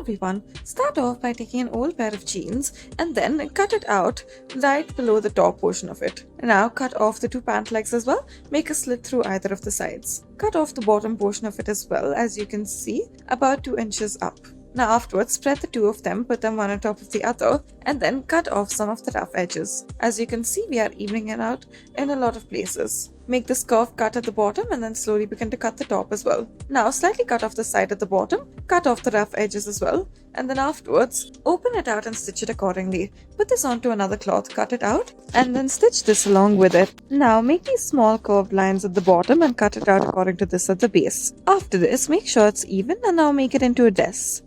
everyone, start off by taking an old pair of jeans and then cut it out right below the top portion of it. Now cut off the two pant legs as well, make a slit through either of the sides. Cut off the bottom portion of it as well, as you can see, about 2 inches up. Now afterwards, spread the two of them, put them one on top of the other, and then cut off some of the rough edges. As you can see, we are evening it out in a lot of places. Make this curved cut at the bottom and then slowly begin to cut the top as well. Now slightly cut off the side at the bottom, cut off the rough edges as well, and then afterwards, open it out and stitch it accordingly. Put this onto another cloth, cut it out, and then stitch this along with it. Now make these small curved lines at the bottom and cut it out according to this at the base. After this, make sure it's even and now make it into a dress.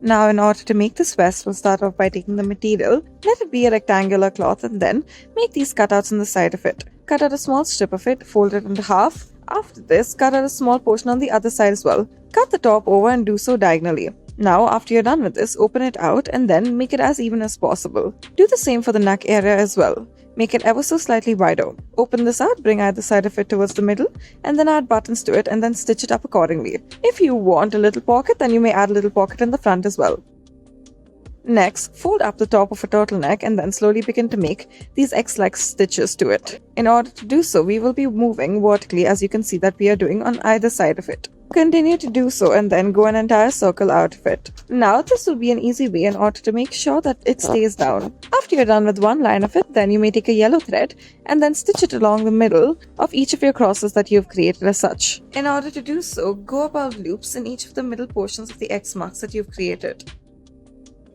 Now in order to make this vest, we'll start off by taking the material, let it be a rectangular cloth, and then make these cutouts on the side of it. Cut out a small strip of it, fold it into half. After this, cut out a small portion on the other side as well. Cut the top over and do so diagonally. Now after you're done with this, open it out and then make it as even as possible. Do the same for the neck area as well. Make it ever so slightly wider. Open this out, bring either side of it towards the middle, and then add buttons to it and then stitch it up accordingly. If you want a little pocket, then you may add a little pocket in the front as well. Next, fold up the top of a turtleneck and then slowly begin to make these X-like stitches to it. In order to do so, we will be moving vertically, as you can see that we are doing on either side of it. Continue to do so and then go an entire circle out of it. Now this will be an easy way in order to make sure that it stays down. After you're done with one line of it, then you may take a yellow thread and then stitch it along the middle of each of your crosses that you've created as such. In order to do so, go about loops in each of the middle portions of the X marks that you've created.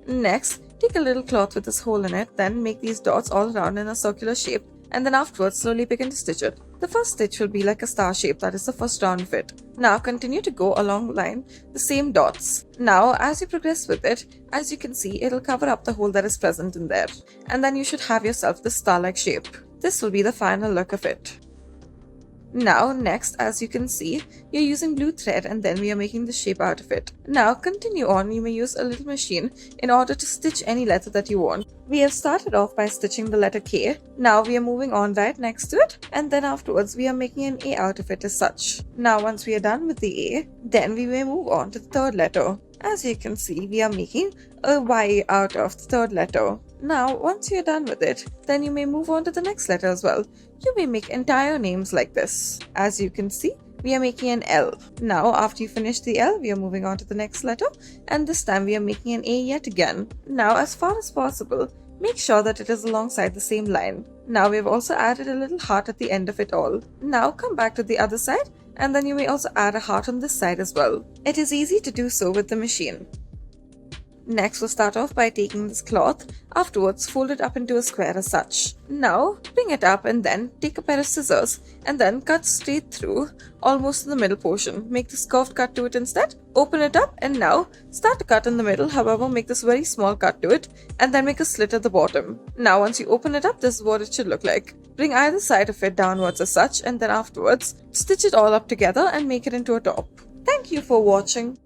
Next, take a little cloth with this hole in it, then make these dots all around in a circular shape, and then afterwards slowly begin to stitch it. The first stitch will be like a star shape, that is the first round of it. Now continue to go along the line the same dots. Now as you progress with it, as you can see, it'll cover up the hole that is present in there. And then you should have yourself this star-like shape. This will be the final look of it. Now next, as you can see, you're using blue thread and then we are making the shape out of it. Now continue on, you may use a little machine in order to stitch any letter that you want. We have started off by stitching the letter K. Now we are moving on right next to it, and then afterwards we are making an A out of it as such. Now once we are done with the A, then we may move on to the third letter. As you can see, we are making a Y out of the third letter. Now, once you're done with it, then you may move on to the next letter as well. You may make entire names like this. As you can see, we are making an L. Now, after you finish the L, we are moving on to the next letter, and this time we are making an A yet again. Now, as far as possible, make sure that it is alongside the same line. Now, we've also added a little heart at the end of it all. Now, come back to the other side, and then you may also add a heart on this side as well. It is easy to do so with the machine. Next, we'll start off by taking this cloth, afterwards fold it up into a square as such. Now, bring it up and then take a pair of scissors and then cut straight through almost to the middle portion. Make this curved cut to it instead, open it up and now start to cut in the middle, however make this very small cut to it and then make a slit at the bottom. Now once you open it up, this is what it should look like. Bring either side of it downwards as such and then afterwards stitch it all up together and make it into a top. Thank you for watching.